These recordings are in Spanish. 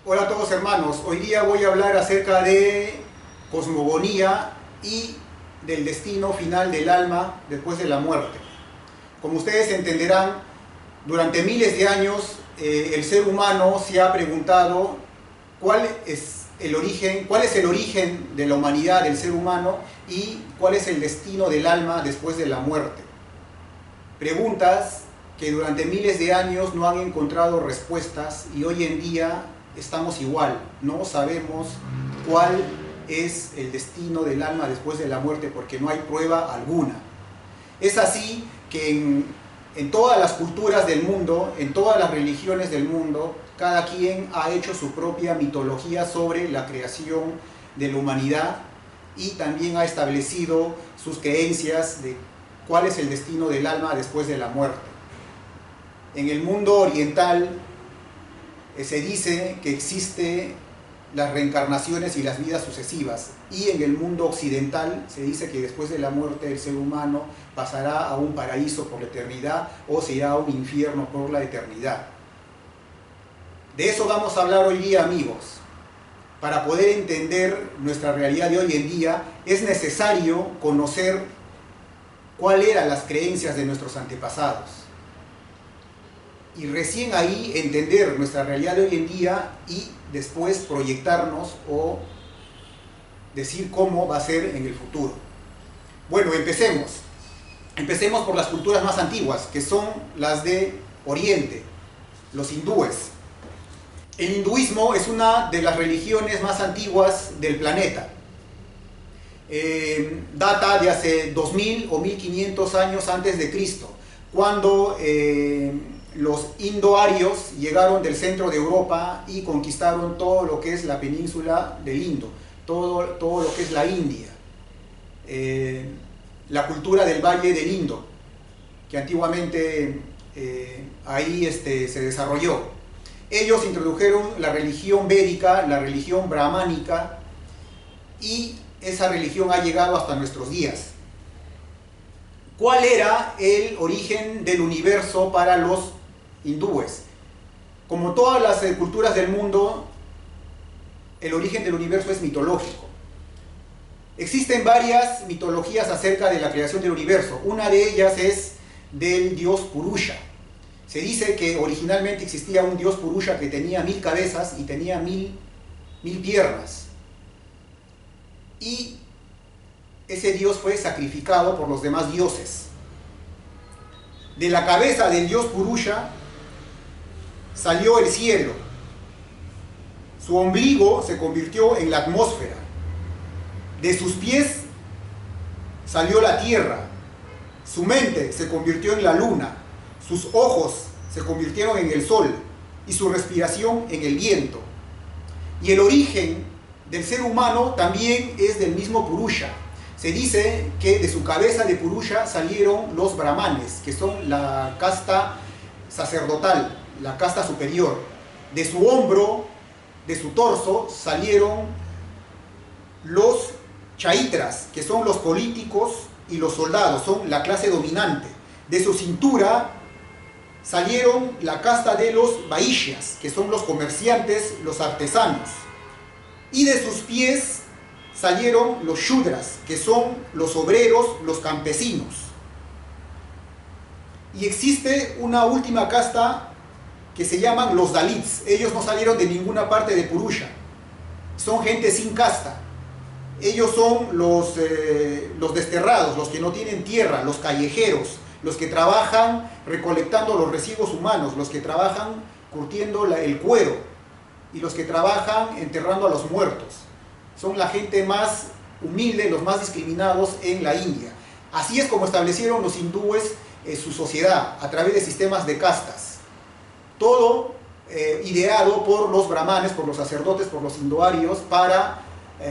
Hola a todos hermanos, hoy día voy a hablar acerca de cosmogonía y del destino final del alma después de la muerte. Como ustedes entenderán, durante miles de años el ser humano se ha preguntado cuál es el origen de la humanidad, del ser humano, y cuál es el destino del alma después de la muerte. Preguntas que durante miles de años no han encontrado respuestas y hoy en día estamos igual, no sabemos cuál es el destino del alma después de la muerte porque no hay prueba alguna. Es así que en todas las culturas del mundo, en todas las religiones del mundo, cada quien ha hecho su propia mitología sobre la creación de la humanidad y también ha establecido sus creencias de cuál es el destino del alma después de la muerte. En el mundo oriental se dice que existen las reencarnaciones y las vidas sucesivas, y en el mundo occidental se dice que después de la muerte el ser humano pasará a un paraíso por la eternidad o se irá a un infierno por la eternidad. De eso vamos a hablar hoy día, amigos. Para poder entender nuestra realidad de hoy en día es necesario conocer cuáles eran las creencias de nuestros antepasados. Y recién ahí entender nuestra realidad de hoy en día y después proyectarnos o decir cómo va a ser en el futuro. Bueno, empecemos. Empecemos por las culturas más antiguas, que son las de Oriente, los hindúes. El hinduismo es una de las religiones más antiguas del planeta. Data de hace 2000 o 1500 años antes de Cristo, cuando los indoarios llegaron del centro de Europa y conquistaron todo lo que es la península del Indo, todo lo que es la India, la cultura del Valle del Indo, que antiguamente ahí se desarrolló. Ellos introdujeron la religión védica, la religión brahmánica, y esa religión ha llegado hasta nuestros días. ¿Cuál era el origen del universo para los hindúes? Como todas las culturas del mundo, el origen del universo es mitológico. Existen varias mitologías acerca de la creación del universo. Una de ellas es del dios Purusha. Se dice que originalmente existía un dios Purusha que tenía 1000 cabezas y tenía 1000 piernas. Y ese dios fue sacrificado por los demás dioses. De la cabeza del dios Purusha salió el cielo. Su ombligo se convirtió en la atmósfera. De sus pies salió la tierra. Su mente se convirtió en la luna. Sus ojos se convirtieron en el sol y su respiración en el viento. Y el origen del ser humano también es del mismo Purusha. Se dice que de su cabeza de Purusha salieron los brahmanes, que son la casta sacerdotal, la casta superior. De su hombro, de su torso, salieron los chaitras, que son los políticos y los soldados, son la clase dominante. De su cintura salieron la casta de los vaishyas, que son los comerciantes, los artesanos. Y de sus pies salieron los shudras, que son los obreros, los campesinos. Y existe una última casta que se llaman los dalits. Ellos no salieron de ninguna parte de Purusha. Son gente sin casta. Ellos son los desterrados, los que no tienen tierra, los callejeros, los que trabajan recolectando los residuos humanos, los que trabajan curtiendo el cuero y los que trabajan enterrando a los muertos. Son la gente más humilde, los más discriminados en la India. Así es como establecieron los hindúes su sociedad, a través de sistemas de castas. Todo ideado por los brahmanes, por los sacerdotes, por los indoarios, para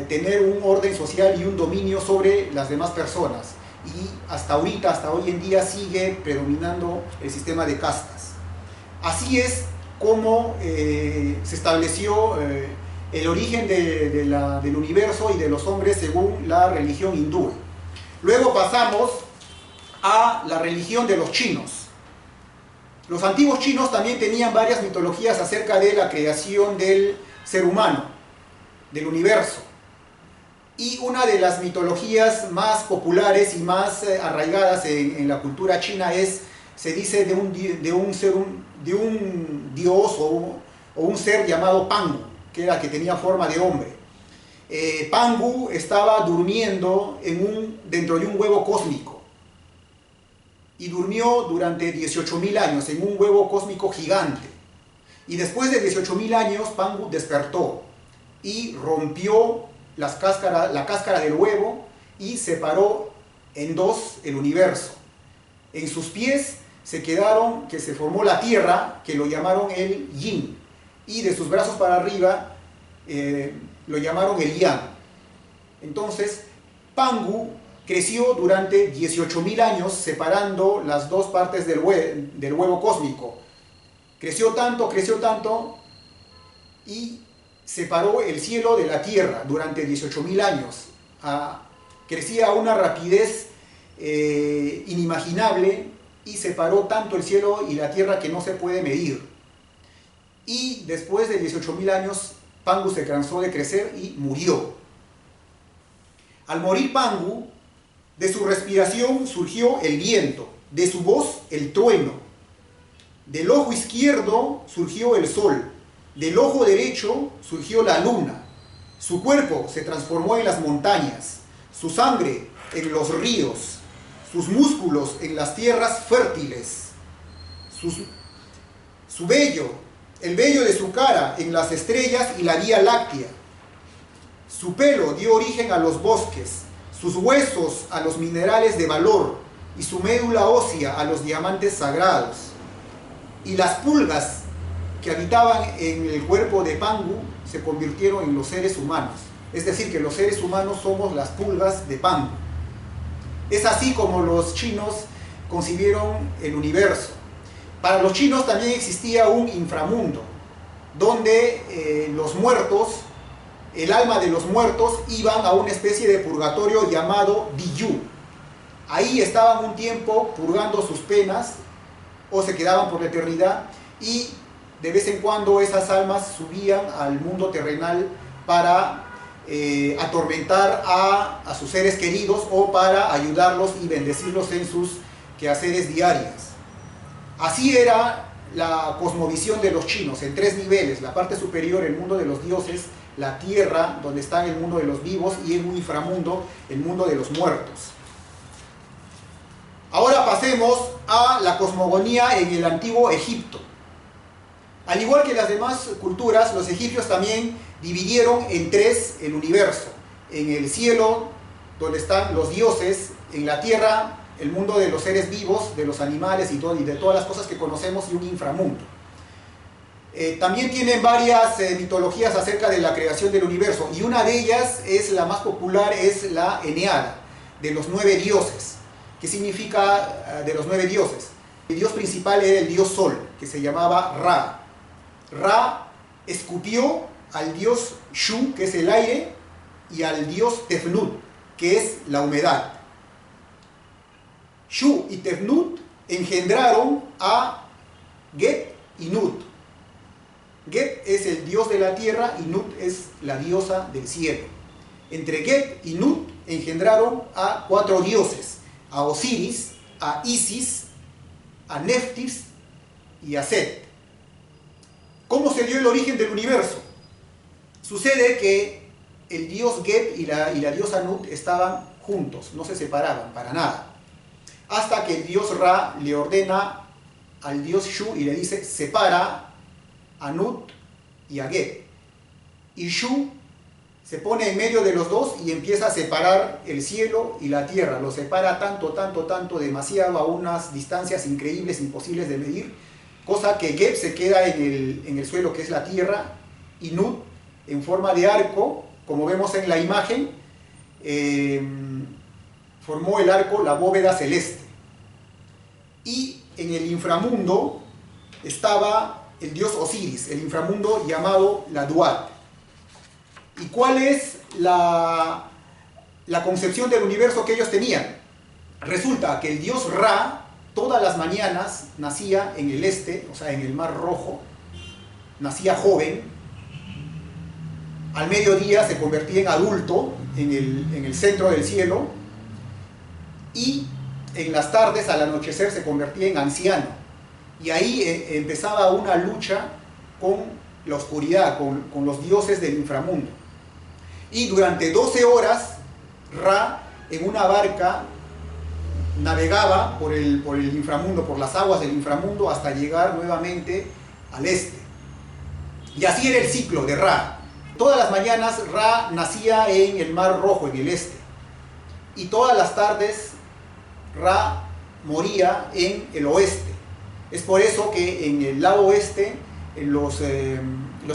tener un orden social y un dominio sobre las demás personas. Y hasta ahorita, hasta hoy en día, sigue predominando el sistema de castas. Así es como se estableció el origen del universo y de los hombres según la religión hindú. Luego pasamos a la religión de los chinos. Los antiguos chinos también tenían varias mitologías acerca de la creación del ser humano del universo. Y una de las mitologías más populares y más arraigadas en la cultura china se dice de un dios o un ser llamado Pangu, que tenía forma de hombre. Pangu estaba durmiendo dentro de un huevo cósmico y durmió durante 18.000 años en un huevo cósmico gigante. Y después de 18.000 años, Pangu despertó y rompió la cáscara del huevo y separó en dos el universo. En sus pies se formó la tierra, que lo llamaron el yin, y de sus brazos para arriba lo llamaron el yang. Entonces, Pangu creció durante 18.000 años separando las dos partes del huevo cósmico. Creció tanto y separó el cielo de la tierra durante 18.000 años. Crecía a una rapidez inimaginable y separó tanto el cielo y la tierra que no se puede medir. Y después de 18.000 años, Pangu se cansó de crecer y murió. Al morir Pangu, de su respiración surgió el viento, de su voz el trueno. Del ojo izquierdo surgió el sol, del ojo derecho surgió la luna. Su cuerpo se transformó en las montañas, su sangre en los ríos, sus músculos en las tierras fértiles, su vello, el vello de su cara en las estrellas y la Vía Láctea. Su pelo dio origen a los bosques, sus huesos a los minerales de valor y su médula ósea a los diamantes sagrados. Y las pulgas que habitaban en el cuerpo de Pangu se convirtieron en los seres humanos. Es decir, que los seres humanos somos las pulgas de Pangu. Es así como los chinos concibieron el universo. Para los chinos también existía un inframundo, donde los muertos, el alma de los muertos, iban a una especie de purgatorio llamado Diyu. Ahí estaban un tiempo purgando sus penas o se quedaban por la eternidad, y de vez en cuando esas almas subían al mundo terrenal para atormentar a sus seres queridos o para ayudarlos y bendecirlos en sus quehaceres diarios. Así era la cosmovisión de los chinos, en tres niveles: la parte superior, el mundo de los dioses; la tierra, donde está el mundo de los vivos; y en un inframundo, el mundo de los muertos. Ahora pasemos a la cosmogonía en el antiguo Egipto. Al igual que las demás culturas, los egipcios también dividieron en tres el universo: en el cielo, donde están los dioses; en la tierra, el mundo de los seres vivos, de los animales y de todas las cosas que conocemos; y un inframundo. También tienen varias mitologías acerca de la creación del universo, y una de ellas, la más popular, es la Eneada, de los 9 dioses. ¿Qué significa de los 9 dioses? El dios principal era el dios Sol, que se llamaba Ra. Ra escupió al dios Shu, que es el aire, y al dios Tefnut, que es la humedad. Shu y Tefnut engendraron a Get y Nut. Get es el dios de la tierra y Nut es la diosa del cielo. Entre Get y Nut engendraron a 4 dioses: a Osiris, a Isis, a Neftis y a Set. ¿Cómo se dio el origen del universo? Sucede que el dios Get y la diosa Nut estaban juntos, no se separaban para nada, hasta que el dios Ra le ordena al dios Shu y le dice: separa a Nut y a Get. Y Shu se pone en medio de los dos y empieza a separar el cielo y la tierra. Lo separa tanto, demasiado, a unas distancias increíbles, imposibles de medir, cosa que Get se queda en el suelo, que es la tierra, y Nut, en forma de arco, como vemos en la imagen, formó el arco, la bóveda celeste. Y en el inframundo estaba el dios Osiris, el inframundo llamado la Duat. ¿Y cuál es la concepción del universo que ellos tenían? Resulta que el dios Ra todas las mañanas nacía en el este, o sea, en el Mar Rojo, nacía joven, al mediodía se convertía en adulto en el centro del cielo, y en las tardes, al anochecer, se convertía en anciano. Y ahí empezaba una lucha con la oscuridad, con los dioses del inframundo. Y durante 12 horas, Ra, en una barca, navegaba por el inframundo, por las aguas del inframundo, hasta llegar nuevamente al este. Y así era el ciclo de Ra. Todas las mañanas Ra nacía en el Mar Rojo, en el este. Y todas las tardes Ra moría en el oeste. Es por eso que en el lado oeste los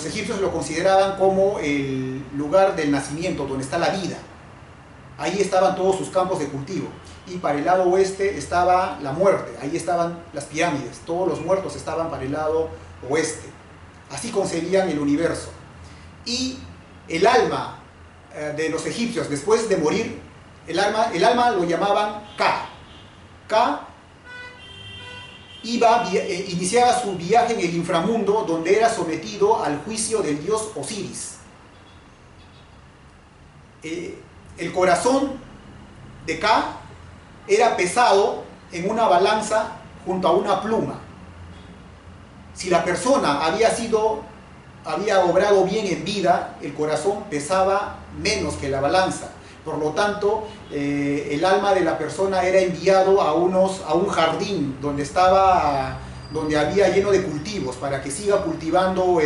egipcios lo consideraban como el lugar del nacimiento, donde está la vida. Ahí estaban todos sus campos de cultivo. Y para el lado oeste estaba la muerte, ahí estaban las pirámides, todos los muertos estaban para el lado oeste. Así concebían el universo. Y el alma de los egipcios, después de morir, el alma lo llamaban Ka. Ka iniciaba su viaje en el inframundo, donde era sometido al juicio del dios Osiris. El corazón de Ka era pesado en una balanza junto a una pluma. Si la persona había obrado bien en vida, el corazón pesaba menos que la balanza. Por lo tanto, el alma de la persona era enviado a un jardín donde había lleno de cultivos, para que siga cultivando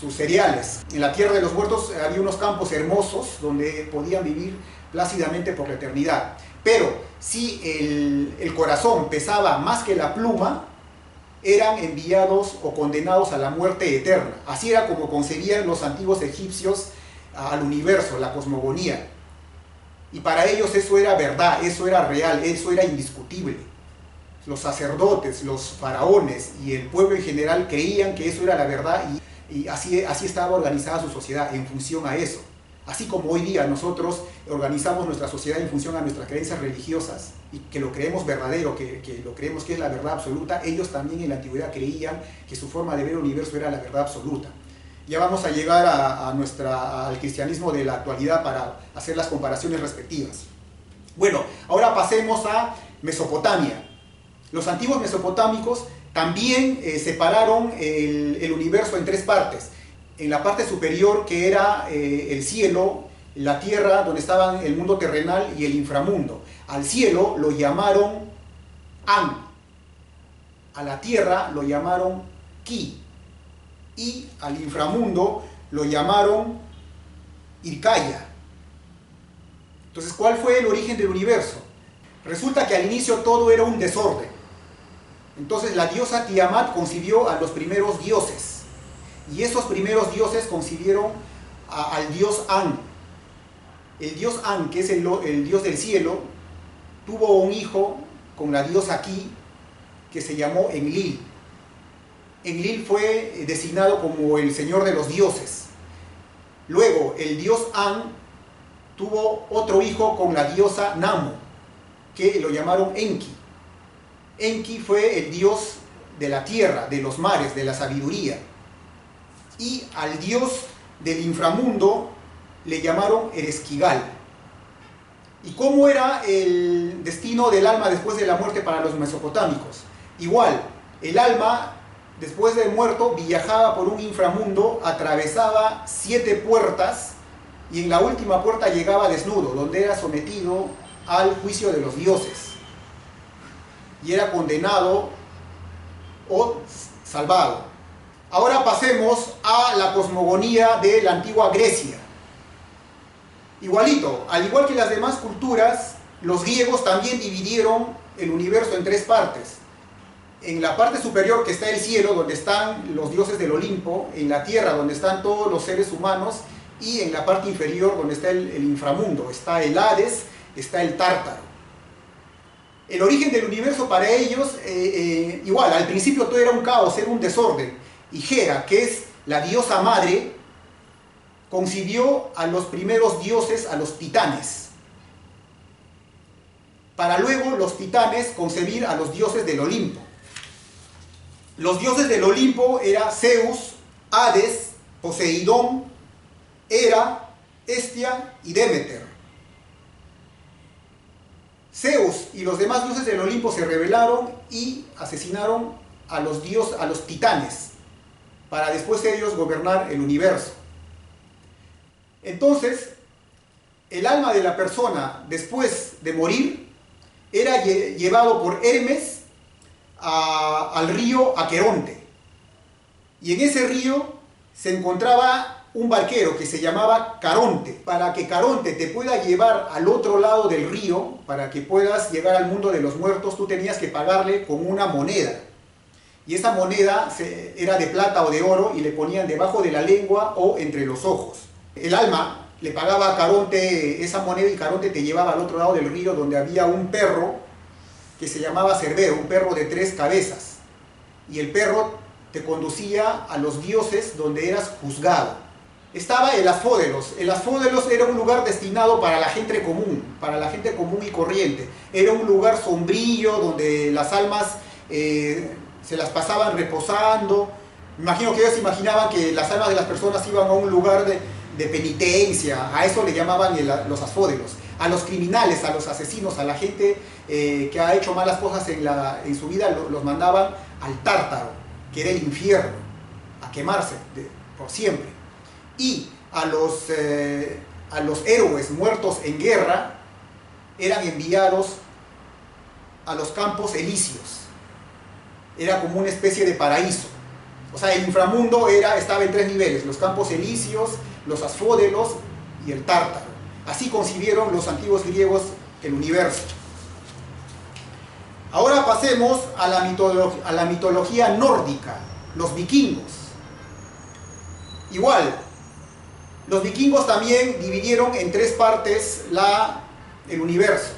sus cereales. En la tierra de los muertos había unos campos hermosos donde podían vivir plácidamente por la eternidad. Pero si el corazón pesaba más que la pluma, eran enviados o condenados a la muerte eterna. Así era como concebían los antiguos egipcios al universo, la cosmogonía. Y para ellos eso era verdad, eso era real, eso era indiscutible. Los sacerdotes, los faraones y el pueblo en general creían que eso era la verdad, y así estaba organizada su sociedad, en función a eso. Así como hoy día nosotros organizamos nuestra sociedad en función a nuestras creencias religiosas, y que lo creemos verdadero, que lo creemos que es la verdad absoluta, ellos también en la antigüedad creían que su forma de ver el universo era la verdad absoluta. Ya vamos a llegar al cristianismo de la actualidad para hacer las comparaciones respectivas. Bueno, ahora pasemos a Mesopotamia. Los antiguos mesopotámicos también separaron el universo en tres partes. En la parte superior, que era el cielo, la tierra, donde estaban el mundo terrenal y el inframundo. Al cielo lo llamaron An, a la tierra lo llamaron Ki, y al inframundo lo llamaron Irkaya. Entonces, ¿cuál fue el origen del universo? Resulta que al inicio todo era un desorden. Entonces la diosa Tiamat concibió a los primeros dioses, y esos primeros dioses concibieron al dios An. El dios An, que es el dios del cielo, tuvo un hijo con la diosa Ki, que se llamó Enlil. Enlil fue designado como el señor de los dioses. Luego el dios An tuvo otro hijo con la diosa Namo, que lo llamaron Enki. Enki fue el dios de la tierra, de los mares, de la sabiduría. Y al dios del inframundo le llamaron Ereshkigal. ¿Y cómo era el destino del alma después de la muerte para los mesopotámicos? Igual, el alma, después de muerto, viajaba por un inframundo, atravesaba 7 puertas, y en la última puerta llegaba desnudo, donde era sometido al juicio de los dioses, y era condenado o salvado. Ahora pasemos a la cosmogonía de la antigua Grecia. Igualito, al igual que las demás culturas, los griegos también dividieron el universo en 3 partes. En la parte superior, que está el cielo, donde están los dioses del Olimpo; en la tierra, donde están todos los seres humanos; y en la parte inferior, donde está el inframundo, está el Hades, está el Tártaro. El origen del universo para ellos, igual, al principio todo era un caos, era un desorden. Y Hera, que es la diosa madre, concibió a los primeros dioses, a los titanes, para luego los titanes concebir a los dioses del Olimpo. Los dioses del Olimpo eran Zeus, Hades, Poseidón Hera, Hestia y Demeter. Zeus y los demás dioses del Olimpo se rebelaron y asesinaron a los titanes, para después ellos gobernar el universo. Entonces, el alma de la persona, después de morir, era llevado por Hermes al río Aqueronte. Y en ese río se encontraba un barquero que se llamaba Caronte. Para que Caronte te pueda llevar al otro lado del río, para que puedas llegar al mundo de los muertos, tú tenías que pagarle con una moneda. Y esa moneda era de plata o de oro y le ponían debajo de la lengua o entre los ojos. El alma le pagaba a Caronte esa moneda y Caronte te llevaba al otro lado del río, donde había un perro que se llamaba Cerbero, un perro de 3 cabezas. Y el perro te conducía a los dioses donde eras juzgado. Estaba el Asfódelos. El Asfódelos era un lugar destinado para la gente común y corriente. Era un lugar sombrío donde las almas se las pasaban reposando. Me imagino que ellos imaginaban que las almas de las personas iban a un lugar de penitencia. A eso le llamaban los Asfódelos. A los criminales, a los asesinos, a la gente que ha hecho malas cosas en su vida, los mandaban al Tártaro, que era el infierno, a quemarse por siempre. Y a los héroes muertos en guerra eran enviados a los campos elíseos. Era como una especie de paraíso. O sea, el inframundo estaba en 3 niveles: los campos elíseos, los Asfódelos y el Tártaro. Así concibieron los antiguos griegos el universo. Ahora pasemos a la mitología nórdica, los vikingos. Igual, los vikingos también dividieron en 3 partes el universo.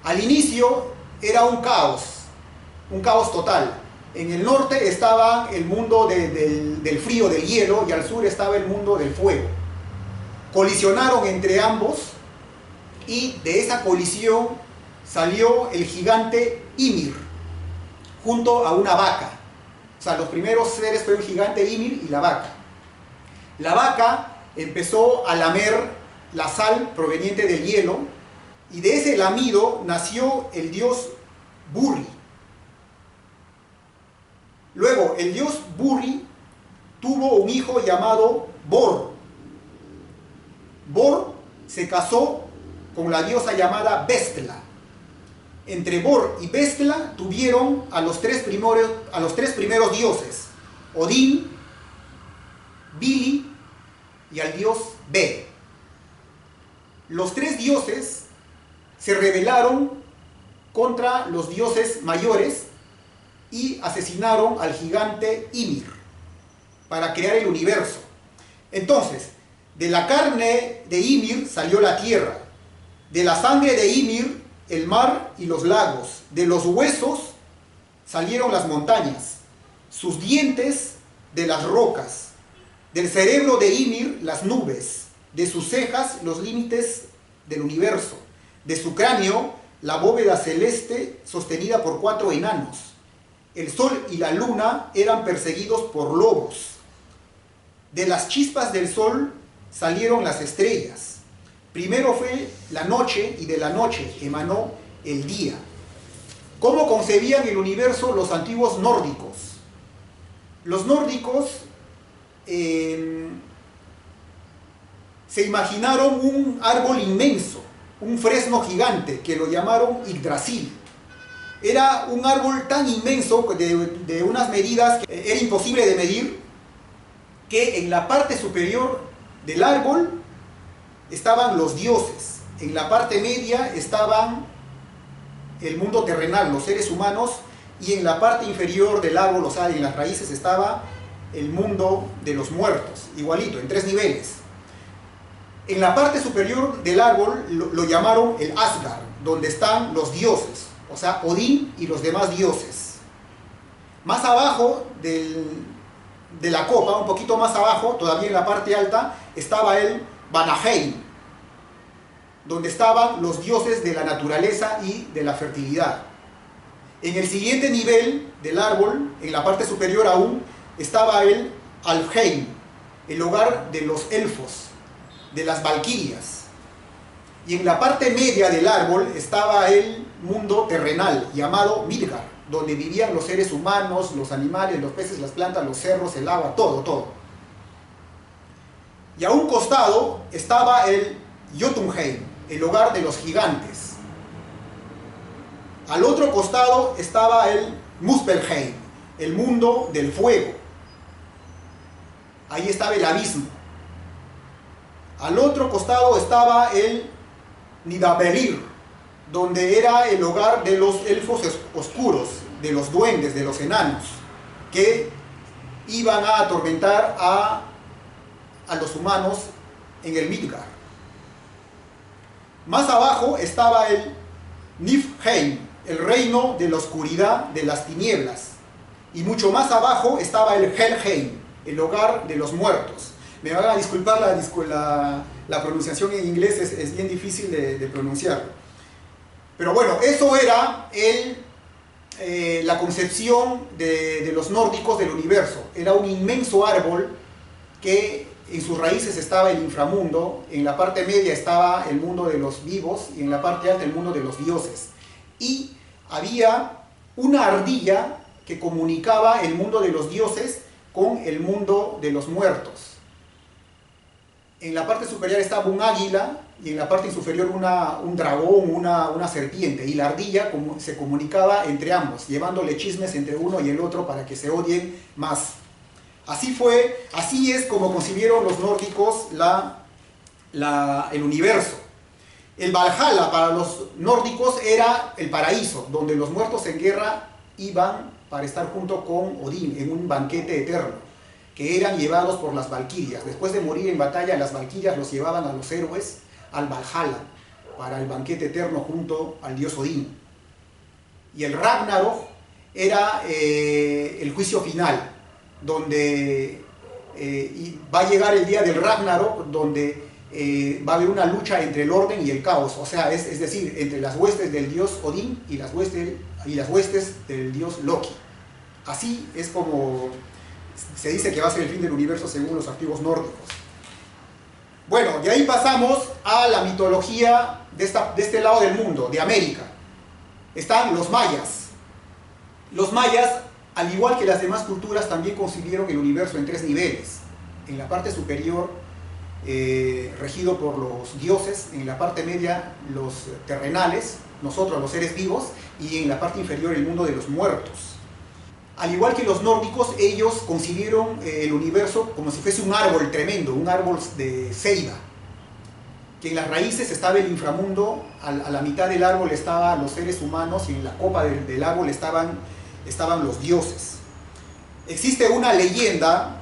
Al inicio era un caos total. En el norte estaba el mundo del frío, del hielo, y al sur estaba el mundo del fuego. Colisionaron entre ambos y de esa colisión salió el gigante Ymir junto a una vaca. O sea, los primeros seres fue el gigante Ymir y la vaca. La vaca empezó a lamer la sal proveniente del hielo y de ese lamido nació el dios Buri. Luego el dios Buri tuvo un hijo llamado Bor. Bor se casó con la diosa llamada Bestla. Entre Bor y Bestla tuvieron a los tres primeros dioses: Odín, Vili y al dios Ve. Los 3 dioses se rebelaron contra los dioses mayores y asesinaron al gigante Ymir para crear el universo. Entonces, de la carne de Ymir salió la tierra, de la sangre de Ymir el mar y los lagos, de los huesos salieron las montañas, sus dientes de las rocas, del cerebro de Ymir las nubes, de sus cejas los límites del universo, de su cráneo la bóveda celeste sostenida por 4 enanos. El sol y la luna eran perseguidos por lobos. De las chispas del sol salieron las estrellas. Primero fue la noche y de la noche emanó el día. ¿Cómo concebían el universo los antiguos nórdicos? Los nórdicos se imaginaron un árbol inmenso, un fresno gigante que lo llamaron Yggdrasil. Era un árbol tan inmenso, de unas medidas que era imposible de medir, que en la parte superior del árbol estaban los dioses, en la parte media estaban el mundo terrenal, los seres humanos, y en la parte inferior del árbol, o sea, en las raíces, estaba el mundo de los muertos, igualito, en 3 niveles. En la parte superior del árbol lo llamaron el Asgard, donde están los dioses, o sea, Odín y los demás dioses. Más abajo de la copa, un poquito más abajo, todavía en la parte alta, estaba el Vanaheim, donde estaban los dioses de la naturaleza y de la fertilidad. En el siguiente nivel del árbol, en la parte superior aún, estaba el Alfheim, el hogar de los elfos. de las valquirias. Y en la parte media del árbol estaba el mundo terrenal, llamado Midgard, donde vivían los seres humanos, los animales, los peces, las plantas, los cerros, el agua, todo, todo. Y a un costado estaba el Jotunheim, el hogar de los gigantes. Al otro costado estaba el Muspelheim, el mundo del fuego. Ahí estaba el abismo. Al otro costado estaba el Nidavellir, donde era el hogar de los elfos oscuros, de los duendes, de los enanos, que iban a atormentar a los humanos en el Midgard. Más abajo estaba el Niflheim, el reino de la oscuridad, de las tinieblas. Y mucho más abajo estaba el Helheim, el hogar de los muertos. Me van a disculpar la pronunciación en inglés, es bien difícil de pronunciar. Pero bueno, eso era la concepción de los nórdicos del universo. Era un inmenso árbol que en sus raíces estaba el inframundo, en la parte media estaba el mundo de los vivos y en la parte alta el mundo de los dioses. Y había una ardilla que comunicaba el mundo de los dioses con el mundo de los muertos. En la parte superior estaba un águila y en la parte inferior un dragón, una serpiente. Y la ardilla se comunicaba entre ambos, llevándole chismes entre uno y el otro para que se odien más. Así es como concibieron los nórdicos el universo. El Valhalla para los nórdicos era el paraíso, donde los muertos en guerra iban para estar junto con Odín en un banquete eterno, que eran llevados por las valquirias. Después de morir en batalla, las valquirias los llevaban a los héroes al Valhalla, para el banquete eterno junto al dios Odín. Y el Ragnarok era el juicio final, donde va a llegar el día del Ragnarok, donde va a haber una lucha entre el orden y el caos, o sea, es decir, entre las huestes del dios Odín y las huestes del dios Loki. Así es como se dice que va a ser el fin del universo según los antiguos nórdicos. Bueno, de ahí pasamos a la mitología de este lado del mundo, de América. Están los mayas. Los mayas, al igual que las demás culturas, también concibieron el universo en 3 niveles. En la parte superior, regido por los dioses, en la parte media los terrenales, nosotros los seres vivos, y en la parte inferior el mundo de los muertos. Al igual que los nórdicos, ellos concibieron el universo como si fuese un árbol tremendo, un árbol de ceiba, que en las raíces estaba el inframundo, a la mitad del árbol estaban los seres humanos y en la copa del árbol estaban los dioses. Existe una leyenda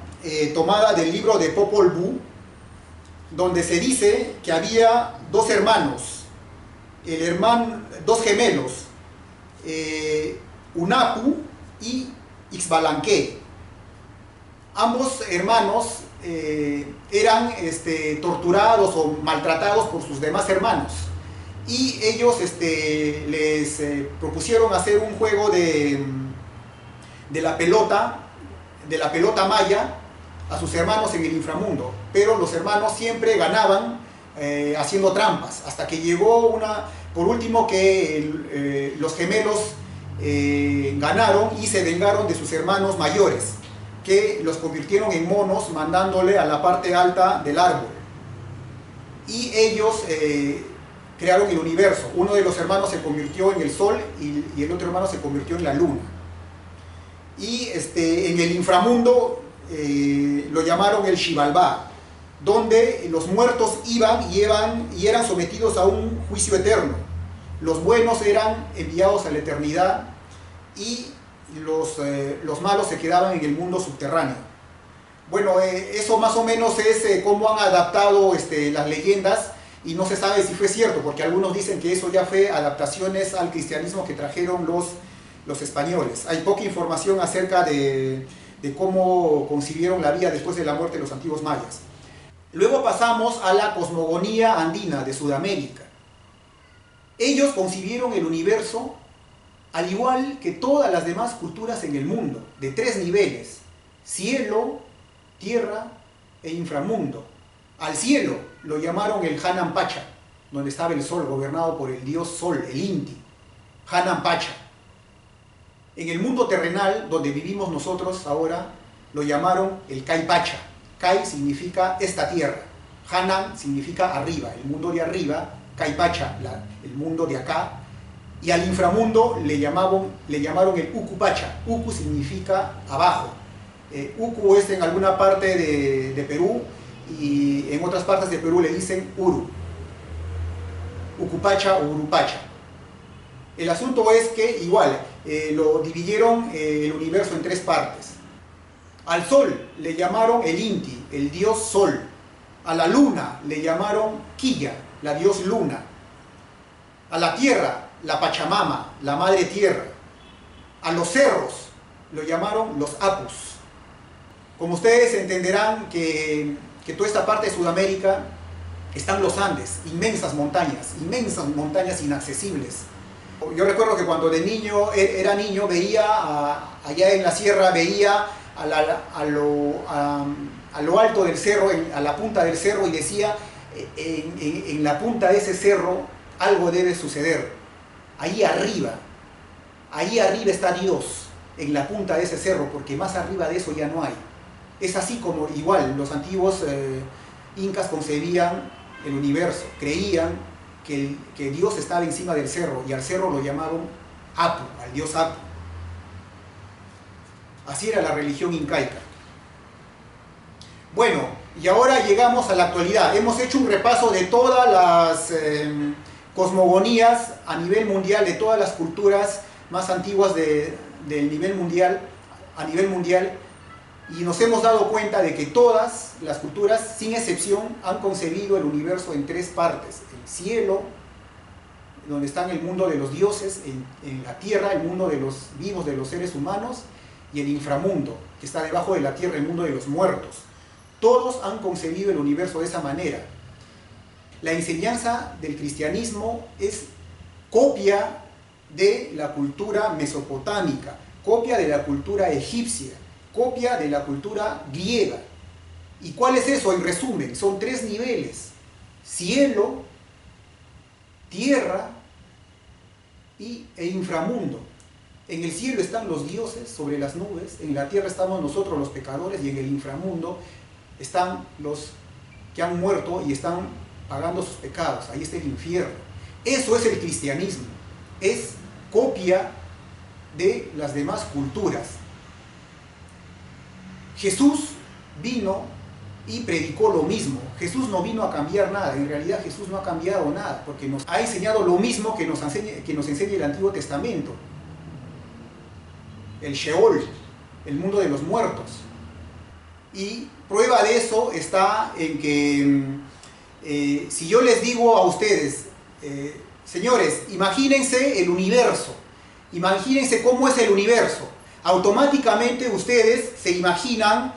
tomada del libro de Popol Vuh, donde se dice que había 2 hermanos, dos gemelos, Unapu y Ixbalanque. Ambos hermanos eran torturados o maltratados por sus demás hermanos, y ellos les propusieron hacer un juego de la pelota maya a sus hermanos en el inframundo, pero los hermanos siempre ganaban haciendo trampas, hasta que llegó por último que los gemelos ganaron y se vengaron de sus hermanos mayores, que los convirtieron en monos mandándole a la parte alta del árbol. Y ellos crearon el universo. Uno de los hermanos se convirtió en el sol y el otro hermano se convirtió en la luna. Y en el inframundo lo llamaron el Xibalbá, donde los muertos iban y eran sometidos a un juicio eterno. Los buenos eran enviados a la eternidad y los malos se quedaban en el mundo subterráneo. Bueno, eso más o menos es cómo han adaptado las leyendas, y no se sabe si fue cierto, porque algunos dicen que eso ya fue adaptaciones al cristianismo que trajeron los españoles. Hay poca información acerca de cómo concibieron la vida después de la muerte de los antiguos mayas. Luego pasamos a la cosmogonía andina de Sudamérica. Ellos concibieron el universo al igual que todas las demás culturas en el mundo, de 3 niveles: cielo, tierra e inframundo. Al cielo lo llamaron el Hanan Pacha, donde estaba el sol, gobernado por el dios Sol, el Inti, Hanan Pacha. En el mundo terrenal, donde vivimos nosotros ahora, lo llamaron el Kai Pacha. Kai significa esta tierra, Hanan significa arriba, el mundo de arriba, Kai Pacha, el mundo de acá, y al inframundo le llamaron el Uku Pacha. Uku significa abajo. Uku es en alguna parte de Perú, y en otras partes de Perú le dicen Uru, Ucupacha o Urupacha. El asunto es que igual lo dividieron el universo en tres partes. Al sol le llamaron el Inti, el dios sol. A la luna le llamaron Quilla, la dios luna. A la tierra, la Pachamama, la madre tierra. A los cerros lo llamaron los Apus. Como ustedes entenderán que toda esta parte de Sudamérica están los Andes, inmensas montañas inaccesibles. Yo recuerdo que cuando de niño era niño veía allá en la sierra, veía a lo alto del cerro, a la punta del cerro, y decía, en la punta de ese cerro algo debe suceder. Ahí arriba está Dios, en la punta de ese cerro, porque más arriba de eso ya no hay. Es así como igual los antiguos incas concebían el universo, creían que Dios estaba encima del cerro, y al cerro lo llamaron Apu, al dios Apu. Así era la religión incaica. Bueno, y ahora llegamos a la actualidad. Hemos hecho un repaso de todas las cosmogonías a nivel mundial, de todas las culturas más antiguas del nivel mundial, a nivel mundial, y nos hemos dado cuenta de que todas las culturas, sin excepción, han concebido el universo en tres partes: el cielo, donde está el mundo de los dioses, en la tierra, el mundo de los vivos, de los seres humanos, y el inframundo, que está debajo de la tierra, el mundo de los muertos. Todos han concebido el universo de esa manera. La enseñanza del cristianismo es copia de la cultura mesopotámica, copia de la cultura egipcia, copia de la cultura griega. ¿Y cuál es eso? En resumen, son tres niveles: cielo, tierra e inframundo. En el cielo están los dioses sobre las nubes, en la tierra estamos nosotros los pecadores, y en el inframundo están los que han muerto y están pagando sus pecados. Ahí está el infierno. Eso es el cristianismo, es copia de las demás culturas. Jesús vino y predicó lo mismo. Jesús no vino a cambiar nada. En realidad Jesús no ha cambiado nada, porque nos ha enseñado lo mismo que nos enseña el Antiguo Testamento. El Sheol, el mundo de los muertos. Y prueba de eso está en que si yo les digo a ustedes, señores, imagínense el universo, imagínense cómo es el universo, automáticamente ustedes se imaginan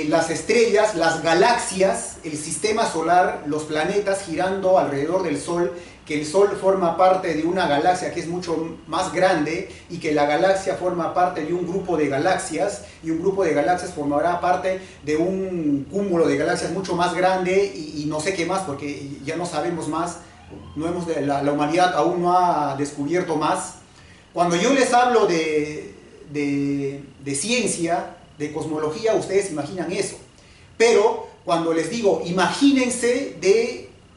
las estrellas, las galaxias, el sistema solar, los planetas girando alrededor del Sol, que el Sol forma parte de una galaxia que es mucho más grande, y que la galaxia forma parte de un grupo de galaxias, y un grupo de galaxias formará parte de un cúmulo de galaxias mucho más grande, y no sé qué más, porque ya no sabemos más, la humanidad aún no ha descubierto más. Cuando yo les hablo de ciencia, de cosmología, ustedes imaginan eso. Pero cuando les digo, imagínense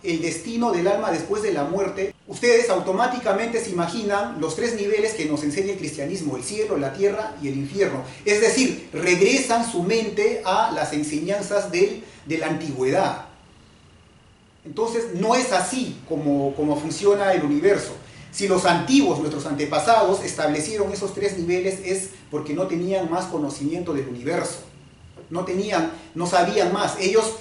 el destino del alma después de la muerte, ustedes automáticamente se imaginan los tres niveles que nos enseña el cristianismo: el cielo, la tierra y el infierno. Es decir, regresan su mente a las enseñanzas de la antigüedad. Entonces no es así como funciona el universo. Si los antiguos, nuestros antepasados, establecieron esos tres niveles, es porque no tenían más conocimiento del universo. No sabían más. Ellos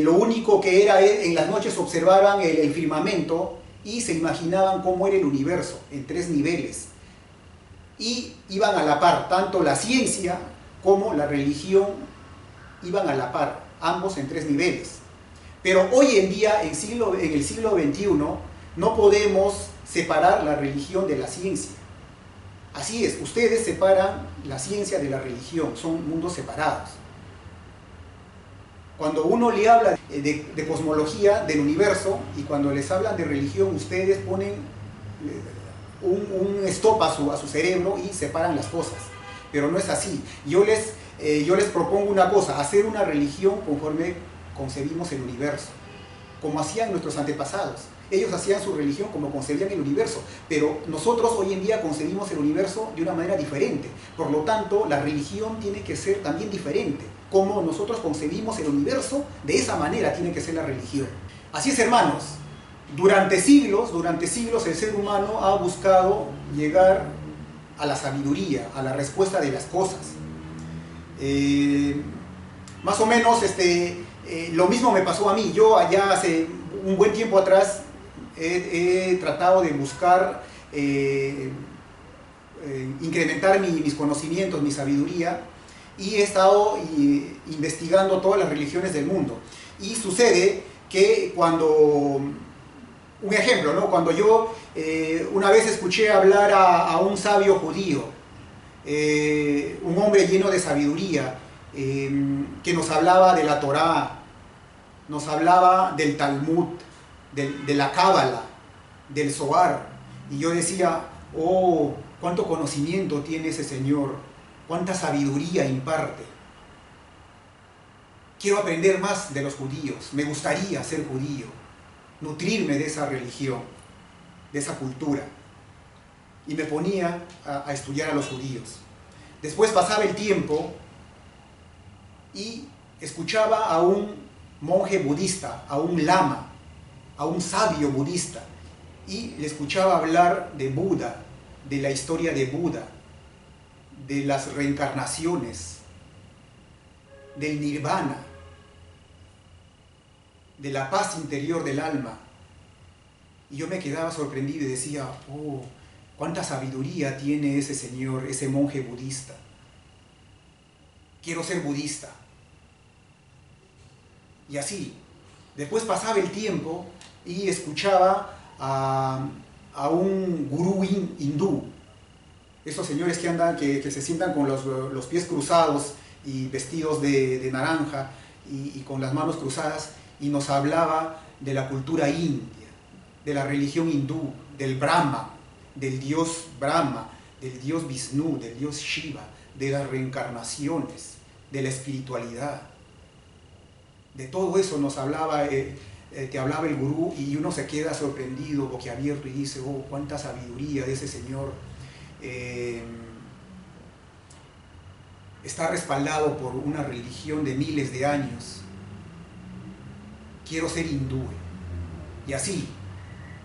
lo único que era, en las noches observaban el firmamento y se imaginaban cómo era el universo en tres niveles. Y iban a la par, tanto la ciencia como la religión iban a la par, ambos en tres niveles. Pero hoy en día, en el siglo XXI, no podemos separar la religión de la ciencia. Así es, ustedes separan la ciencia de la religión, son mundos separados. Cuando uno le habla de cosmología del universo y cuando les hablan de religión, ustedes ponen un stop a su cerebro y separan las cosas. Pero no es así. Yo les propongo una cosa, hacer una religión conforme concebimos el universo, como hacían nuestros antepasados. Ellos hacían su religión como concebían el universo, pero nosotros hoy en día concebimos el universo de una manera diferente. Por lo tanto, la religión tiene que ser también diferente. Como nosotros concebimos el universo, de esa manera tiene que ser la religión. Así es, hermanos. Durante siglos el ser humano ha buscado llegar a la sabiduría, a la respuesta de las cosas. Más o menos lo mismo me pasó a mí. Yo allá hace un buen tiempo atrás he tratado de buscar incrementar mis conocimientos, mi sabiduría, y he estado investigando todas las religiones del mundo. Y sucede que un ejemplo, ¿no? Cuando yo una vez escuché hablar a un sabio judío, un hombre lleno de sabiduría, que nos hablaba de la Torá, nos hablaba del Talmud, de la Cábala, del Zohar, y yo decía, oh, cuánto conocimiento tiene ese señor, cuánta sabiduría imparte. Quiero aprender más de los judíos, me gustaría ser judío, nutrirme de esa religión, de esa cultura. Y me ponía a estudiar a los judíos. Después pasaba el tiempo y escuchaba a un monje budista, a un lama, a un sabio budista, y le escuchaba hablar de Buda, de la historia de Buda, de las reencarnaciones, del nirvana, de la paz interior del alma. Y yo me quedaba sorprendido y decía, oh, cuánta sabiduría tiene ese señor, ese monje budista. Quiero ser budista. Y así, después pasaba el tiempo y escuchaba a un gurú hindú. Esos señores que se sientan con los pies cruzados y vestidos de naranja y con las manos cruzadas, y nos hablaba de la cultura india, de la religión hindú, del Brahma, del dios Brahma, del dios Vishnu, del dios Shiva, de las reencarnaciones, de la espiritualidad. De todo eso nos hablaba, te hablaba el gurú, y uno se queda sorprendido, boquiabierto, y dice, oh, cuánta sabiduría de ese señor. Está respaldado por una religión de miles de años. Quiero ser hindú. Y así,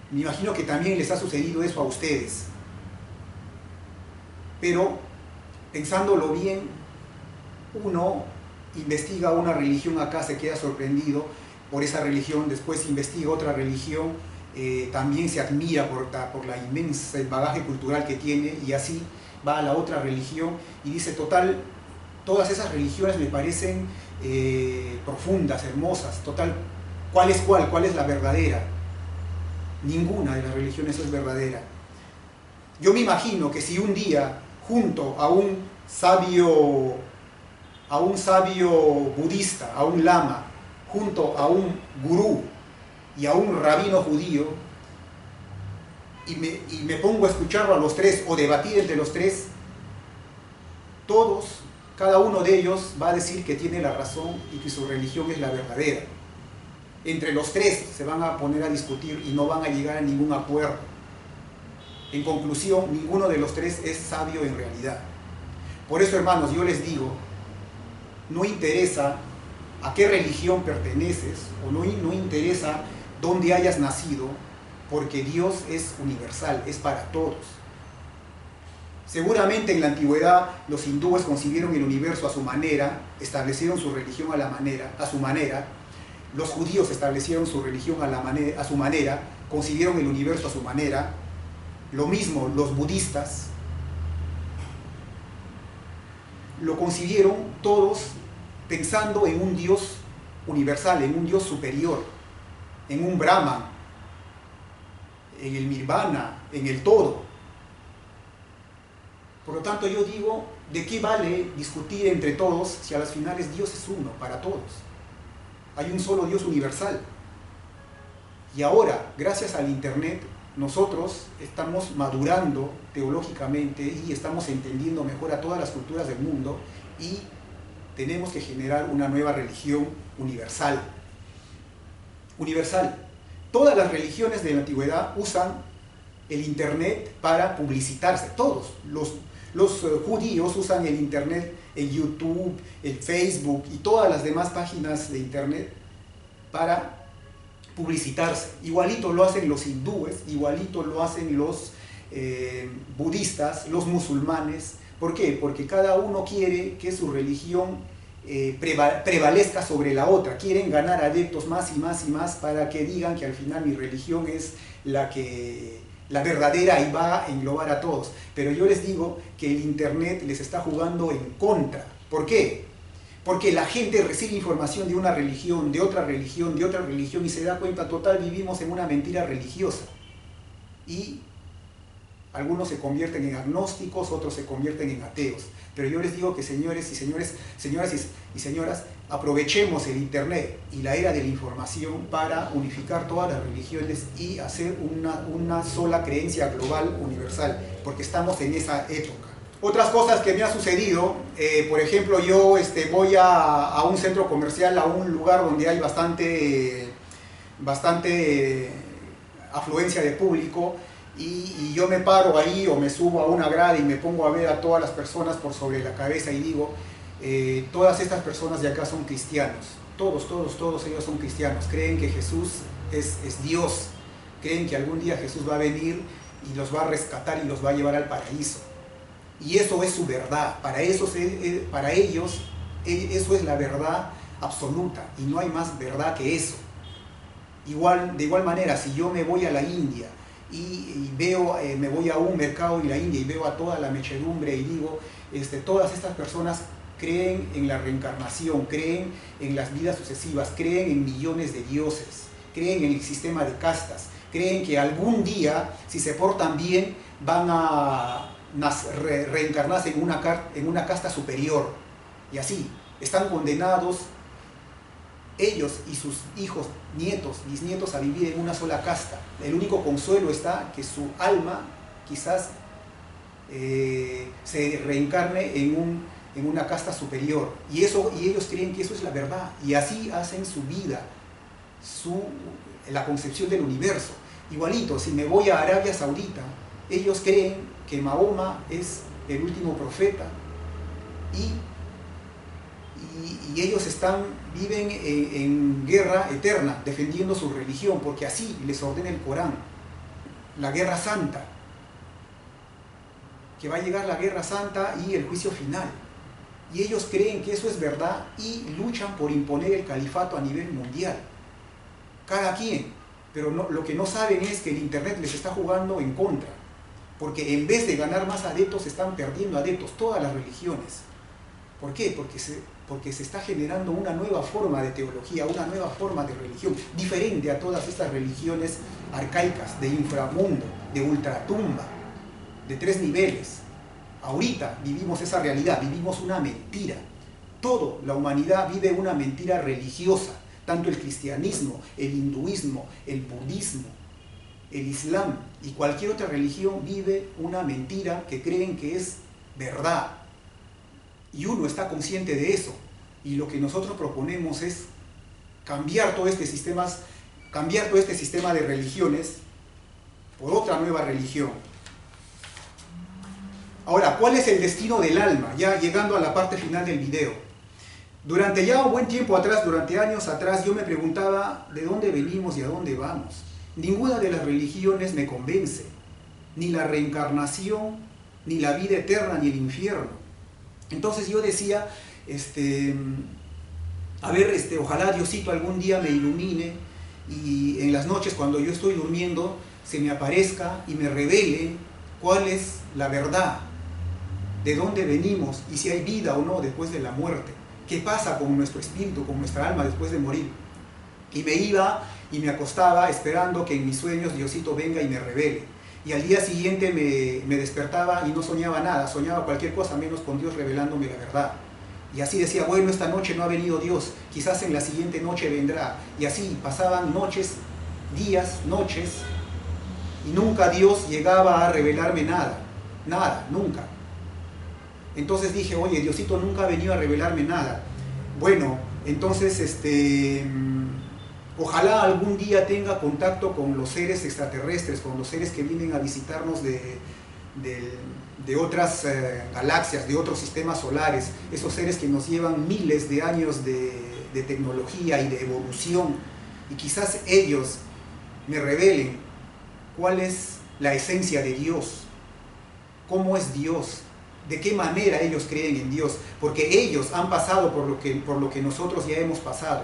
me imagino que también les ha sucedido eso a ustedes. Pero, pensándolo bien, uno investiga una religión acá, se queda sorprendido por esa religión, después investiga otra religión, también se admira por la inmensa bagaje cultural que tiene, y así va a la otra religión y dice, total, todas esas religiones me parecen profundas, hermosas, total, ¿cuál es cuál? ¿Cuál es la verdadera? Ninguna de las religiones es verdadera. Yo me imagino que si un día, junto a un sabio budista, a un lama, junto a un gurú y a un rabino judío, y me pongo a escucharlo a los tres o debatir entre los tres, cada uno de ellos va a decir que tiene la razón y que su religión es la verdadera. Entre los tres se van a poner a discutir y no van a llegar a ningún acuerdo. En conclusión, ninguno de los tres es sabio en realidad. Por eso, hermanos, yo les digo, no interesa a qué religión perteneces, o no interesa dónde hayas nacido, porque Dios es universal, es para todos. Seguramente en la antigüedad los hindúes concibieron el universo a su manera, establecieron su religión a su manera. Los judíos establecieron su religión a su manera, concibieron el universo a su manera. Lo mismo los budistas, lo concibieron todos pensando en un Dios universal, en un Dios superior, en un Brahman, en el Nirvana, en el todo. Por lo tanto, yo digo, ¿de qué vale discutir entre todos si a las finales Dios es uno para todos? hay un solo Dios universal. Y ahora, gracias al Internet, nosotros estamos madurando teológicamente y estamos entendiendo mejor a todas las culturas del mundo y tenemos que generar una nueva religión universal. Universal. Todas las religiones de la antigüedad usan el Internet para publicitarse. Todos. Los judíos usan el Internet, el YouTube, el Facebook y todas las demás páginas de Internet para publicitarse. Igualito lo hacen los hindúes, igualito lo hacen los budistas, los musulmanes. ¿Por qué? Porque cada uno quiere que su religión prevalezca sobre la otra. Quieren ganar adeptos más y más y más para que digan que al final mi religión es la verdadera y va a englobar a todos. Pero yo les digo que el Internet les está jugando en contra. ¿Por qué? Porque la gente recibe información de una religión, de otra religión, de otra religión y se da cuenta, total, vivimos en una mentira religiosa. Y algunos se convierten en agnósticos, otros se convierten en ateos. Pero yo les digo que señores y señoras y señoras, aprovechemos el Internet y la era de la información para unificar todas las religiones y hacer una sola creencia global universal, porque estamos en esa época. Otras cosas que me ha sucedido, por ejemplo, yo voy a un centro comercial, a un lugar donde hay bastante afluencia de público, y yo me paro ahí o me subo a una grada y me pongo a ver a todas las personas por sobre la cabeza y digo, todas estas personas de acá son cristianos, todos ellos son cristianos, creen que Jesús es Dios, creen que algún día Jesús va a venir y los va a rescatar y los va a llevar al paraíso. Y eso es su verdad, para ellos eso es la verdad absoluta y no hay más verdad que eso. De igual manera, si yo me voy a la India y veo, me voy a un mercado en la India y veo a toda la muchedumbre y digo, todas estas personas creen en la reencarnación, creen en las vidas sucesivas, creen en millones de dioses, creen en el sistema de castas, creen que algún día, si se portan bien, van a reencarnarse en una casta superior. Y así, están condenados ellos y sus hijos, nietos, bisnietos a vivir en una sola casta. El único consuelo está que su alma quizás se reencarne en una casta superior. Y ellos creen que eso es la verdad. Y así hacen su vida, la concepción del universo. Igualito, si me voy a Arabia Saudita, ellos creen que Mahoma es el último profeta y ellos viven en guerra eterna, defendiendo su religión, porque así les ordena el Corán. La guerra santa, que va a llegar la guerra santa y el juicio final. Y ellos creen que eso es verdad y luchan por imponer el califato a nivel mundial. Cada quien. Pero lo que no saben es que el Internet les está jugando en contra. Porque en vez de ganar más adeptos, están perdiendo adeptos, todas las religiones. ¿Por qué? Porque se está generando una nueva forma de teología, una nueva forma de religión, diferente a todas estas religiones arcaicas, de inframundo, de ultratumba, de 3 niveles. Ahorita vivimos esa realidad, vivimos una mentira. Toda la humanidad vive una mentira religiosa, tanto el cristianismo, el hinduismo, el budismo, el islam y cualquier otra religión vive una mentira que creen que es verdad. Y uno está consciente de eso. Y lo que nosotros proponemos es cambiar todo este sistema de religiones por otra nueva religión. Ahora, ¿cuál es el destino del alma? Ya llegando a la parte final del video. Durante ya un buen tiempo atrás, durante años atrás, yo me preguntaba de dónde venimos y a dónde vamos. Ninguna de las religiones me convence. Ni la reencarnación, ni la vida eterna, ni el infierno. Entonces yo decía, ojalá Diosito algún día me ilumine y en las noches cuando yo estoy durmiendo se me aparezca y me revele cuál es la verdad, de dónde venimos y si hay vida o no después de la muerte, qué pasa con nuestro espíritu, con nuestra alma después de morir. Y me iba y me acostaba esperando que en mis sueños Diosito venga y me revele. Y al día siguiente me despertaba y no soñaba nada, soñaba cualquier cosa menos con Dios revelándome la verdad. Y así decía, bueno, esta noche no ha venido Dios, quizás en la siguiente noche vendrá. Y así pasaban noches, días, noches, y nunca Dios llegaba a revelarme nada, nada, nunca. Entonces dije, oye, Diosito nunca ha venido a revelarme nada. Bueno, entonces, ojalá algún día tenga contacto con los seres extraterrestres, con los seres que vienen a visitarnos de otras galaxias, de otros sistemas solares, esos seres que nos llevan miles de años de tecnología y de evolución, y quizás ellos me revelen cuál es la esencia de Dios, cómo es Dios, de qué manera ellos creen en Dios, porque ellos han pasado por lo que nosotros ya hemos pasado.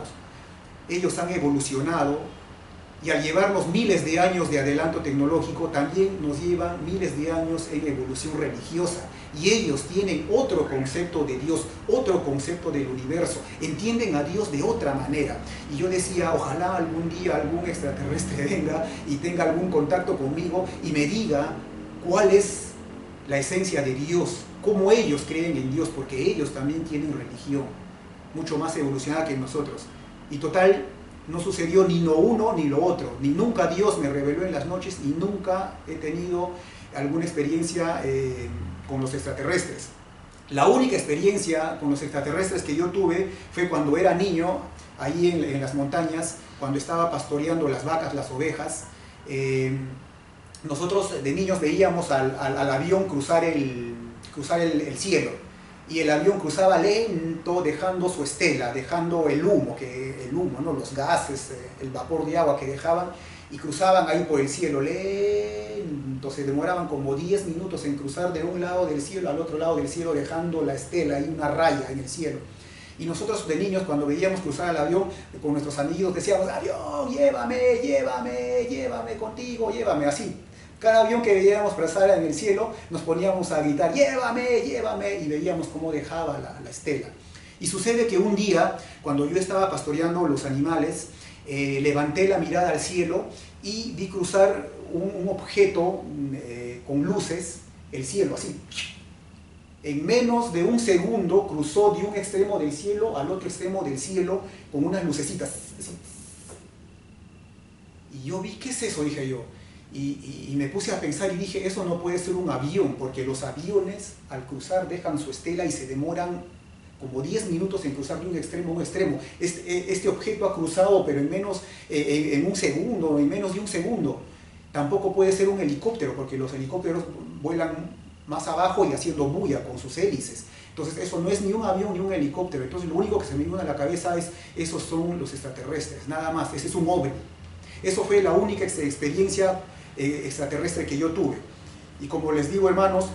Ellos han evolucionado, y al llevarnos miles de años de adelanto tecnológico, también nos llevan miles de años en evolución religiosa. Y ellos tienen otro concepto de Dios, otro concepto del universo, entienden a Dios de otra manera. Y yo decía, ojalá algún día algún extraterrestre venga y tenga algún contacto conmigo y me diga cuál es la esencia de Dios, cómo ellos creen en Dios, porque ellos también tienen religión, mucho más evolucionada que nosotros. Y total, no sucedió ni lo uno ni lo otro, ni nunca Dios me reveló en las noches, y nunca he tenido alguna experiencia con los extraterrestres. La única experiencia con los extraterrestres que yo tuve fue cuando era niño, ahí en las montañas, cuando estaba pastoreando las vacas, las ovejas. Nosotros de niños veíamos al avión cruzar el cielo, y el avión cruzaba lento, dejando su estela, dejando el humo, ¿no? Los gases, el vapor de agua que dejaban, y cruzaban ahí por el cielo lento. Se demoraban como 10 minutos en cruzar de un lado del cielo al otro lado del cielo, dejando la estela y una raya en el cielo. Y nosotros de niños, cuando veíamos cruzar el avión con nuestros amigos, decíamos, avión, llévame, llévame, llévame contigo, llévame, así. Cada avión que veíamos pasar en el cielo, nos poníamos a gritar, llévame, llévame, y veíamos cómo dejaba la estela. Y sucede que un día, cuando yo estaba pastoreando los animales, levanté la mirada al cielo y vi cruzar un objeto con luces, el cielo, así. En menos de un segundo cruzó de un extremo del cielo al otro extremo del cielo con unas lucecitas, así. Y yo vi, ¿qué es eso?, dije yo. Y me puse a pensar y dije, eso no puede ser un avión, porque los aviones al cruzar dejan su estela y se demoran como 10 minutos en cruzar de un extremo a un extremo. Este objeto ha cruzado, pero en un segundo, en menos de un segundo. Tampoco puede ser un helicóptero, porque los helicópteros vuelan más abajo y haciendo bulla con sus hélices. Entonces eso no es ni un avión ni un helicóptero. Entonces lo único que se me vino a la cabeza es, esos son los extraterrestres, nada más, ese es un ovni. Eso fue la única experiencia extraterrestre que yo tuve. Y como les digo, hermanos,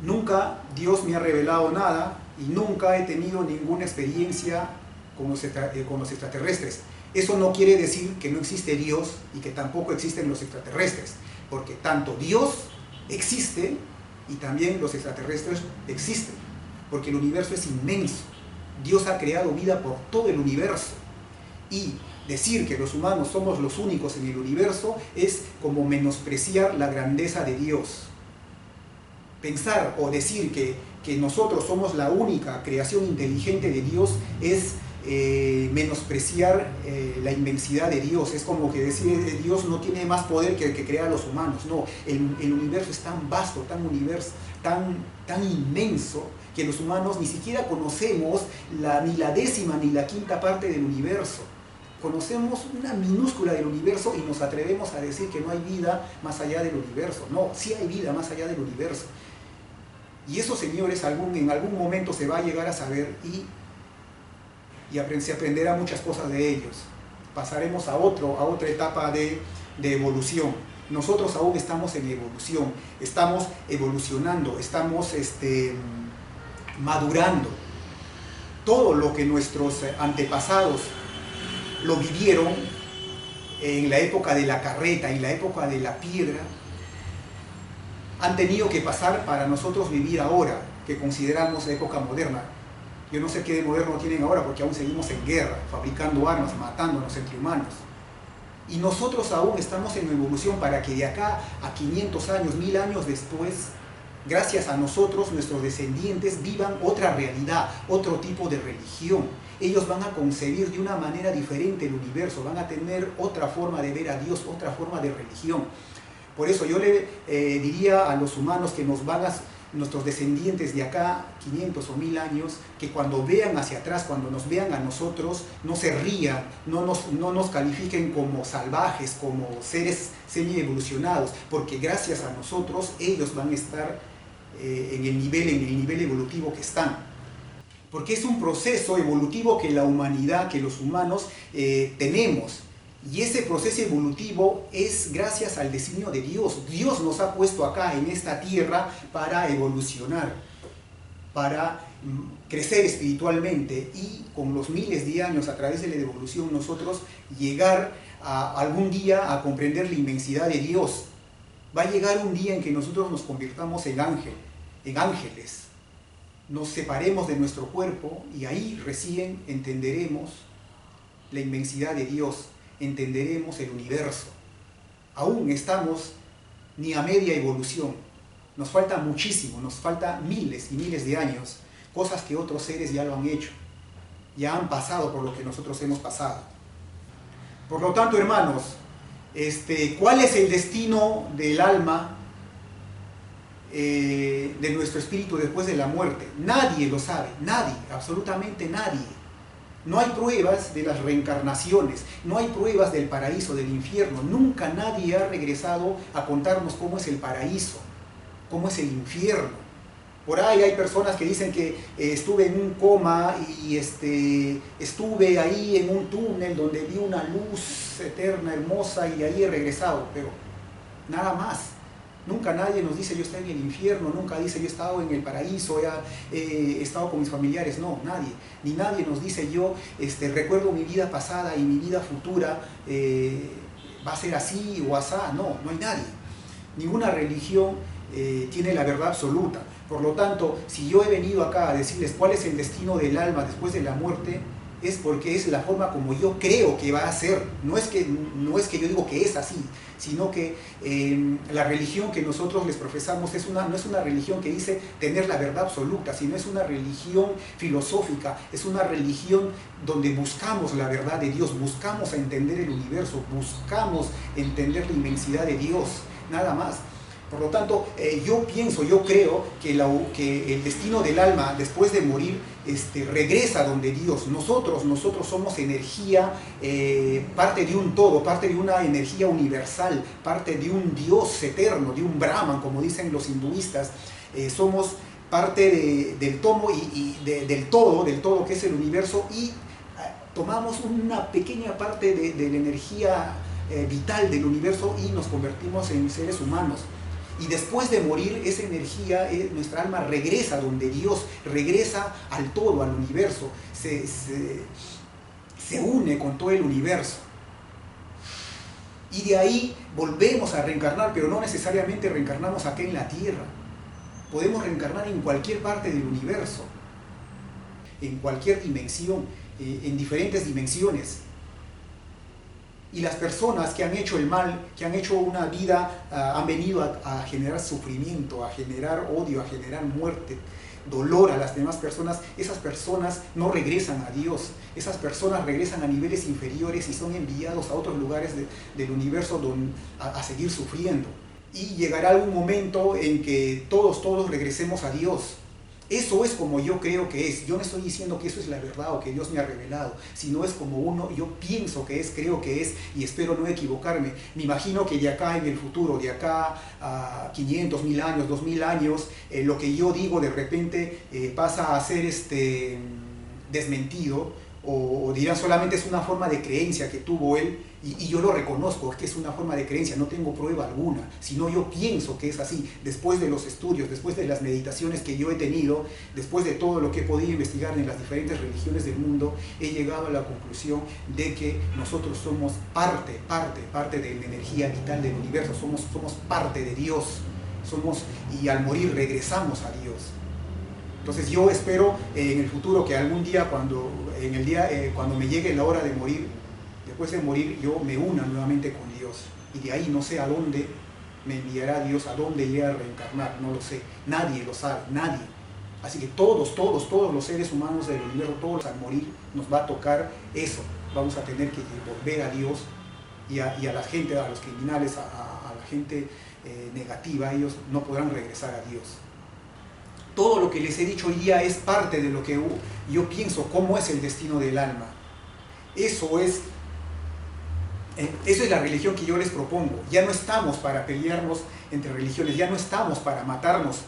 nunca Dios me ha revelado nada, y nunca he tenido ninguna experiencia con los extraterrestres. Eso no quiere decir que no existe Dios y que tampoco existen los extraterrestres, porque tanto Dios existe y también los extraterrestres existen, porque el universo es inmenso. Dios ha creado vida por todo el universo, y decir que los humanos somos los únicos en el universo es como menospreciar la grandeza de Dios. Pensar o decir que nosotros somos la única creación inteligente de Dios es menospreciar la inmensidad de Dios. Es como que decir que Dios no tiene más poder que el que crea a los humanos. No, el universo es tan vasto, tan inmenso, que los humanos ni siquiera conocemos ni la décima ni la quinta parte del universo. Conocemos una minúscula del universo y nos atrevemos a decir que no hay vida más allá del universo. No, sí hay vida más allá del universo. Y eso, señores, en algún momento se va a llegar a saber, y se aprenderá muchas cosas de ellos. Pasaremos a otra etapa de evolución. Nosotros aún estamos en evolución, estamos evolucionando, estamos madurando. Todo lo que nuestros antepasados lo vivieron en la época de la carreta, en la época de la piedra, han tenido que pasar para nosotros vivir ahora, que consideramos época moderna. Yo no sé qué de moderno tienen ahora, porque aún seguimos en guerra, fabricando armas, matándonos entre humanos. Y nosotros aún estamos en evolución para que de acá a 500 años, 1000 años después, gracias a nosotros, nuestros descendientes vivan otra realidad, otro tipo de religión. Ellos van a concebir de una manera diferente el universo, van a tener otra forma de ver a Dios, otra forma de religión. Por eso yo le diría a los humanos que nuestros descendientes de acá, 500 o 1000 años, que cuando vean hacia atrás, cuando nos vean a nosotros, no se rían, no nos califiquen como salvajes, como seres semi-evolucionados, porque gracias a nosotros ellos van a estar en el nivel evolutivo que están. Porque es un proceso evolutivo que la humanidad, que los humanos tenemos. Y ese proceso evolutivo es gracias al designio de Dios. Dios nos ha puesto acá en esta tierra para evolucionar, para crecer espiritualmente y con los miles de años a través de la evolución nosotros llegar algún día a comprender la inmensidad de Dios. Va a llegar un día en que nosotros nos convirtamos en ángeles. Nos separemos de nuestro cuerpo y ahí recién entenderemos la inmensidad de Dios, entenderemos el universo. Aún estamos ni a media evolución, nos falta muchísimo, nos falta miles y miles de años, cosas que otros seres ya lo han hecho, ya han pasado por lo que nosotros hemos pasado. Por lo tanto, hermanos, ¿cuál es el destino del alma, de nuestro espíritu después de la muerte? Nadie lo sabe, nadie, absolutamente nadie. No hay pruebas de las reencarnaciones, no hay pruebas del paraíso, del infierno. Nunca nadie ha regresado a contarnos cómo es el paraíso, cómo es el infierno. Por ahí hay personas que dicen que estuve en un coma y estuve ahí en un túnel donde vi una luz eterna, hermosa, y de ahí he regresado, pero nada más. Nunca nadie nos dice yo estoy en el infierno, nunca dice yo he estado en el paraíso, he estado con mis familiares, no, nadie. Ni nadie nos dice yo recuerdo mi vida pasada y mi vida futura va a ser así o asá, no hay nadie. Ninguna religión tiene la verdad absoluta. Por lo tanto, si yo he venido acá a decirles cuál es el destino del alma después de la muerte, es porque es la forma como yo creo que va a ser. No es que yo digo que es así, sino que la religión que nosotros les profesamos no es una religión que dice tener la verdad absoluta, sino es una religión filosófica, es una religión donde buscamos la verdad de Dios, buscamos entender el universo, buscamos entender la inmensidad de Dios, nada más. Por lo tanto, yo creo que el destino del alma después de morir regresa donde Dios. Nosotros somos energía, parte de un todo, parte de una energía universal, parte de un Dios eterno, de un Brahman, como dicen los hinduistas. Somos parte del tomo del todo que es el universo, y tomamos una pequeña parte de la energía vital del universo y nos convertimos en seres humanos. Y después de morir, esa energía, nuestra alma regresa donde Dios, regresa al todo, al universo, se une con todo el universo. Y de ahí volvemos a reencarnar, pero no necesariamente reencarnamos acá en la Tierra. Podemos reencarnar en cualquier parte del universo, en cualquier dimensión, en diferentes dimensiones. Y las personas que han hecho el mal, que han hecho una vida, han venido a generar sufrimiento, a generar odio, a generar muerte, dolor a las demás personas. Esas personas no regresan a Dios. Esas personas regresan a niveles inferiores y son enviados a otros lugares del universo a seguir sufriendo. Y llegará algún momento en que todos regresemos a Dios. Eso es como yo creo que es. Yo no estoy diciendo que eso es la verdad o que Dios me ha revelado, sino es como yo pienso que es, creo que es, y espero no equivocarme. Me imagino que de acá en el futuro, de acá a 500, 1000 años, 2000 años, lo que yo digo de repente pasa a ser desmentido, o dirán solamente es una forma de creencia que tuvo él, y yo lo reconozco, es que es una forma de creencia, no tengo prueba alguna, sino yo pienso que es así. Después de los estudios, después de las meditaciones que yo he tenido, después de todo lo que he podido investigar en las diferentes religiones del mundo, he llegado a la conclusión de que nosotros somos parte de la energía vital del universo, somos parte de Dios, y al morir regresamos a Dios. Entonces yo espero en el futuro que algún día, cuando me llegue la hora de morir, después de morir yo me una nuevamente con Dios, y de ahí no sé a dónde me enviará Dios, a dónde iré a reencarnar, no lo sé, nadie lo sabe, nadie. Así que todos los seres humanos del universo, todos al morir, nos va a tocar eso. Vamos a tener que volver a Dios y a la gente, a los criminales, a la gente negativa, ellos no podrán regresar a Dios. Todo lo que les he dicho hoy día es parte de lo que yo pienso, cómo es el destino del alma. Eso es la religión que yo les propongo. Ya no estamos para pelearnos entre religiones, ya no estamos para matarnos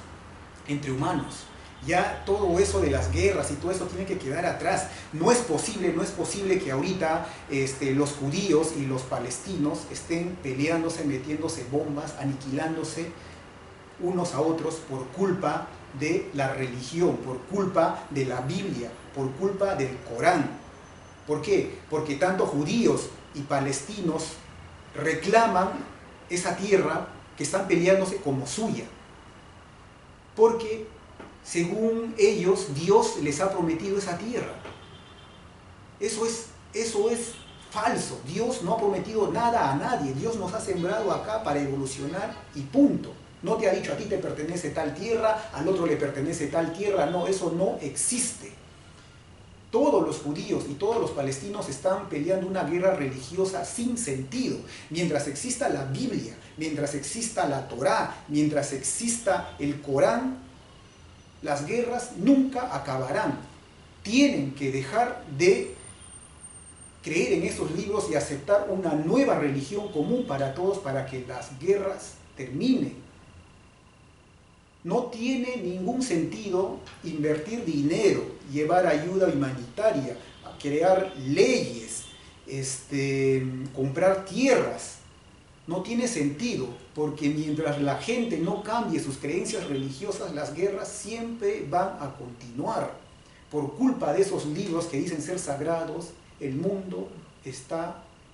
entre humanos. Ya todo eso de las guerras y todo eso tiene que quedar atrás. No es posible que ahorita los judíos y los palestinos estén peleándose, metiéndose bombas, aniquilándose unos a otros por culpa de la religión, por culpa de la Biblia, por culpa del Corán. ¿Por qué? Porque tanto judíos y palestinos reclaman esa tierra que están peleándose como suya. Porque según ellos, Dios les ha prometido esa tierra. Eso es falso. Dios no ha prometido nada a nadie. Dios nos ha sembrado acá para evolucionar y punto. No te ha dicho a ti te pertenece tal tierra, al otro le pertenece tal tierra. No, eso no existe. Todos los judíos y todos los palestinos están peleando una guerra religiosa sin sentido. Mientras exista la Biblia, mientras exista la Torá, mientras exista el Corán, las guerras nunca acabarán. Tienen que dejar de creer en esos libros y aceptar una nueva religión común para todos para que las guerras terminen. No tiene ningún sentido invertir dinero, llevar ayuda humanitaria, crear leyes, comprar tierras. No tiene sentido, porque mientras la gente no cambie sus creencias religiosas, las guerras siempre van a continuar. Por culpa de esos libros que dicen ser sagrados, el mundo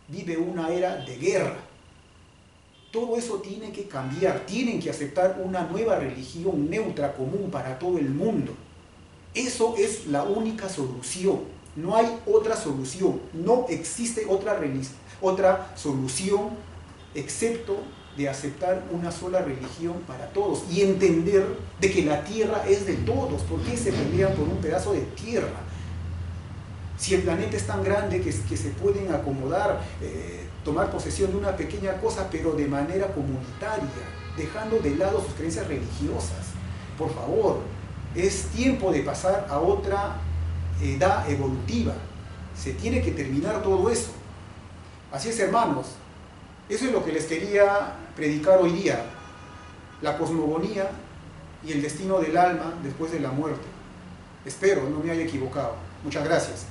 vive una era de guerra. Todo eso tiene que cambiar, tienen que aceptar una nueva religión neutra, común para todo el mundo. Eso es la única solución, no hay otra solución, no existe otra solución excepto de aceptar una sola religión para todos y entender de que la tierra es de todos. ¿Por qué se pelean por un pedazo de tierra? Si el planeta es tan grande que se pueden acomodar, tomar posesión de una pequeña cosa, pero de manera comunitaria, dejando de lado sus creencias religiosas. Por favor, es tiempo de pasar a otra edad evolutiva. Se tiene que terminar todo eso. Así es, hermanos. Eso es lo que les quería predicar hoy día. La cosmogonía y el destino del alma después de la muerte. Espero no me haya equivocado. Muchas gracias.